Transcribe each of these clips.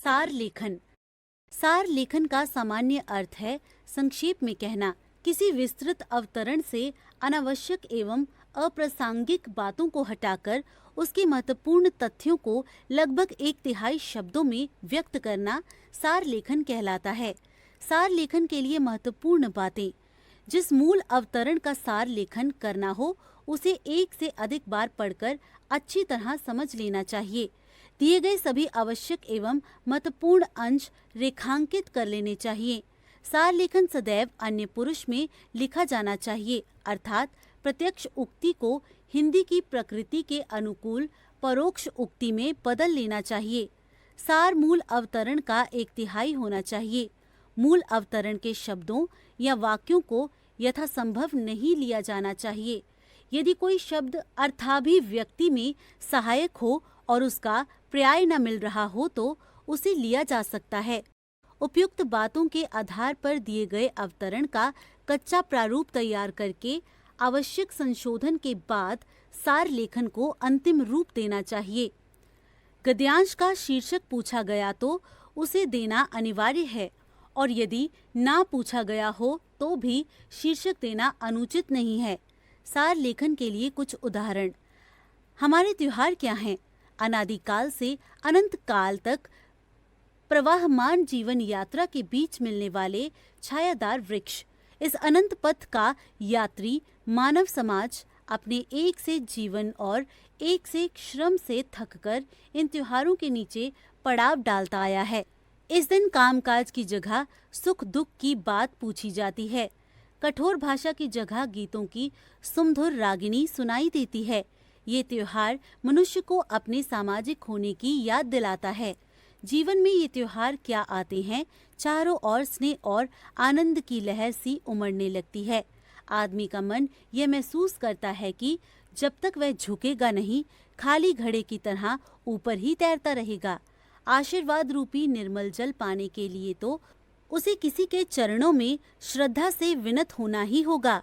सार लेखन। सार लेखन का सामान्य अर्थ है संक्षेप में कहना, किसी विस्तृत अवतरण से अनावश्यक एवं अप्रासंगिक बातों को हटाकर उसके महत्वपूर्ण तथ्यों को लगभग 1/3 शब्दों में व्यक्त करना सार लेखन कहलाता है। सार लेखन के लिए महत्वपूर्ण बातें। जिस मूल अवतरण का सार लेखन करना हो उसे एक से अधिक बार पढ़कर अच्छी तरह समझ लेना चाहिए। दिए गए सभी आवश्यक एवं महत्वपूर्ण अंश रेखांकित कर लेने चाहिए। सार लेखन सदैव अन्य पुरुष में लिखा जाना चाहिए, अर्थात प्रत्यक्ष उक्ति को हिंदी की प्रकृति के अनुकूल परोक्ष उक्ति में बदल लेना चाहिए। सार मूल अवतरण का 1/3 होना चाहिए। मूल अवतरण के शब्दों या वाक्यों को यथासंभव नहीं लिया जाना चाहिए। यदि कोई शब्द अर्थाभिव्यक्ति में सहायक हो और उसका पर्याय न मिल रहा हो तो उसे लिया जा सकता है। उपयुक्त बातों के आधार पर दिए गए अवतरण का कच्चा प्रारूप तैयार करके आवश्यक संशोधन के बाद सार लेखन को अंतिम रूप देना चाहिए। गद्यांश का शीर्षक पूछा गया तो उसे देना अनिवार्य है और यदि ना पूछा गया हो तो भी शीर्षक देना अनुचित नहीं है। सार लेखन के लिए कुछ उदाहरण। हमारे त्योहार क्या हैं? अनादिकाल से अनंत काल तक प्रवाहमान जीवन यात्रा के बीच मिलने वाले छायादार वृक्ष। इस अनंत पथ का यात्री मानव समाज अपने एक से जीवन और एक से श्रम से थककर इन त्योहारों के नीचे पड़ाव डालता आया है। इस दिन कामकाज की जगह सुख दुख की बात पूछी जाती है। कठोर भाषा की जगह गीतों की सुमधुर रागिनी सुनाई देती है। ये त्योहार मनुष्य को अपने सामाजिक होने की याद दिलाता है। जीवन में ये त्योहार क्या आते हैं, चारों ओर स्नेह और आनंद की लहर सी उमड़ने लगती है। आदमी का मन यह महसूस करता है कि जब तक वह झुकेगा नहीं, खाली घड़े की तरह ऊपर ही तैरता रहेगा। आशीर्वाद रूपी निर्मल जल पाने के लिए तो उसे किसी के चरणों में श्रद्धा से विनत होना ही होगा।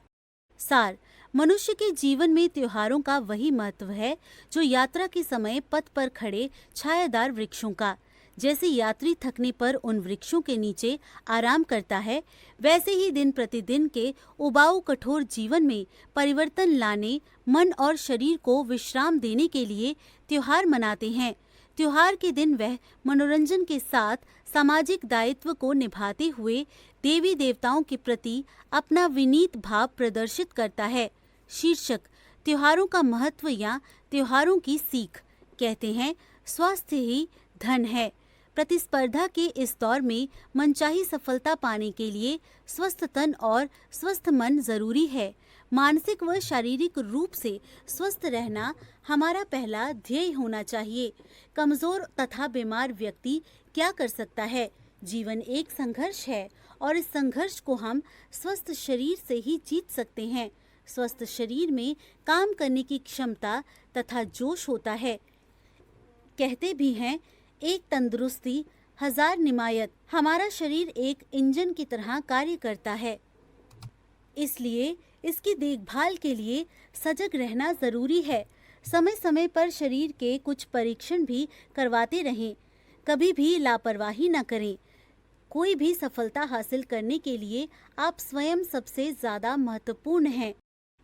सार। मनुष्य के जीवन में त्योहारों का वही महत्व है जो यात्रा के समय पथ पर खड़े छायादार वृक्षों का। जैसे यात्री थकने पर उन वृक्षों के नीचे आराम करता है, वैसे ही दिन प्रतिदिन के उबाऊ कठोर जीवन में परिवर्तन लाने, मन और शरीर को विश्राम देने के लिए त्योहार मनाते हैं। त्योहार के दिन वह मनोरंजन के साथ सामाजिक दायित्व को निभाते हुए देवी देवताओं के प्रति अपना विनीत भाव प्रदर्शित करता है। शीर्षक। त्योहारों का महत्व या त्योहारों की सीख। कहते हैं, स्वास्थ्य ही धन है। प्रतिस्पर्धा के इस दौर में मनचाही सफलता पाने के लिए स्वस्थ तन और स्वस्थ मन जरूरी है। मानसिक व शारीरिक रूप से स्वस्थ रहना हमारा पहला ध्येय होना चाहिए। कमजोर तथा बीमार व्यक्ति क्या कर सकता है? जीवन एक संघर्ष है और इस संघर्ष को हम स्वस्थ शरीर से ही जीत सकते हैं। स्वस्थ शरीर में काम करने की क्षमता तथा जोश होता है। कहते भी हैं, एक तंदुरुस्ती हजार निमायत। हमारा शरीर एक इंजन की तरह कार्य करता है, इसलिए इसकी देखभाल के लिए सजग रहना जरूरी है। समय समय पर शरीर के कुछ परीक्षण भी करवाते रहें। कभी भी लापरवाही न करें। कोई भी सफलता हासिल करने के लिए आप स्वयं सबसे ज्यादा महत्वपूर्ण हैं।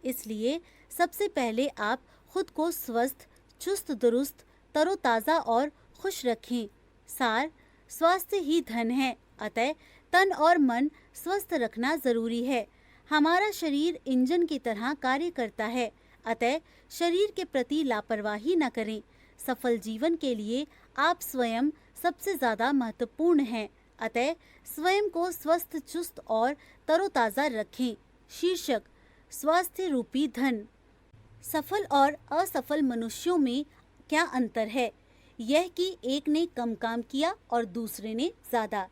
इसलिए सबसे पहले आप खुद को स्वस्थ, चुस्त दुरुस्त, तरोताज़ा और खुश रखें। सार। स्वास्थ्य ही धन है, अतः तन और मन स्वस्थ रखना जरूरी है। हमारा शरीर इंजन की तरह कार्य करता है, अतः शरीर के प्रति लापरवाही न करें। सफल जीवन के लिए आप स्वयं सबसे ज्यादा महत्वपूर्ण हैं, अतः स्वयं को स्वस्थ, चुस्त और तरोताज़ा रखें। शीर्षक। स्वास्थ्य रूपी धन। सफल और असफल मनुष्यों में क्या अंतर है? यह कि एक ने कम काम किया और दूसरे ने ज्यादा।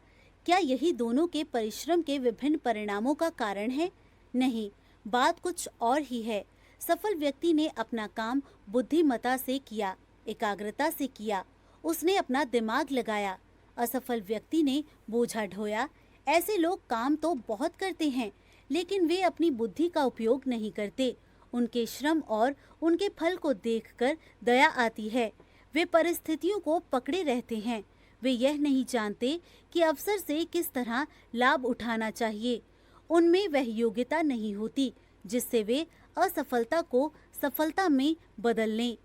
क्या यही दोनों के परिश्रम के विभिन्न परिणामों का कारण है? नहीं, बात कुछ और ही है। सफल व्यक्ति ने अपना काम बुद्धिमत्ता से किया, एकाग्रता से किया, उसने अपना दिमाग लगाया। असफल व्यक्ति ने बोझा ढोया। ऐसे लोग काम तो बहुत करते हैं, लेकिन वे अपनी बुद्धि का उपयोग नहीं करते। उनके श्रम और उनके फल को देखकर दया आती है। वे परिस्थितियों को पकड़े रहते हैं। वे यह नहीं जानते कि अवसर से किस तरह लाभ उठाना चाहिए। उनमें वह योग्यता नहीं होती जिससे वे असफलता को सफलता में बदल लें।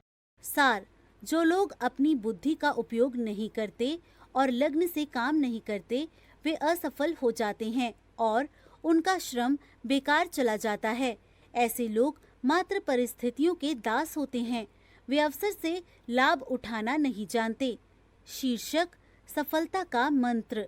सार: जो लोग अपनी बुद्धि का उपयोग नहीं करते और लग्न से काम नहीं करते, वे असफल हो जाते हैं और उनका श्रम बेकार चला जाता है। ऐसे लोग मात्र परिस्थितियों के दास होते हैं, वे अवसर से लाभ उठाना नहीं जानते। शीर्षक: सफलता का मंत्र।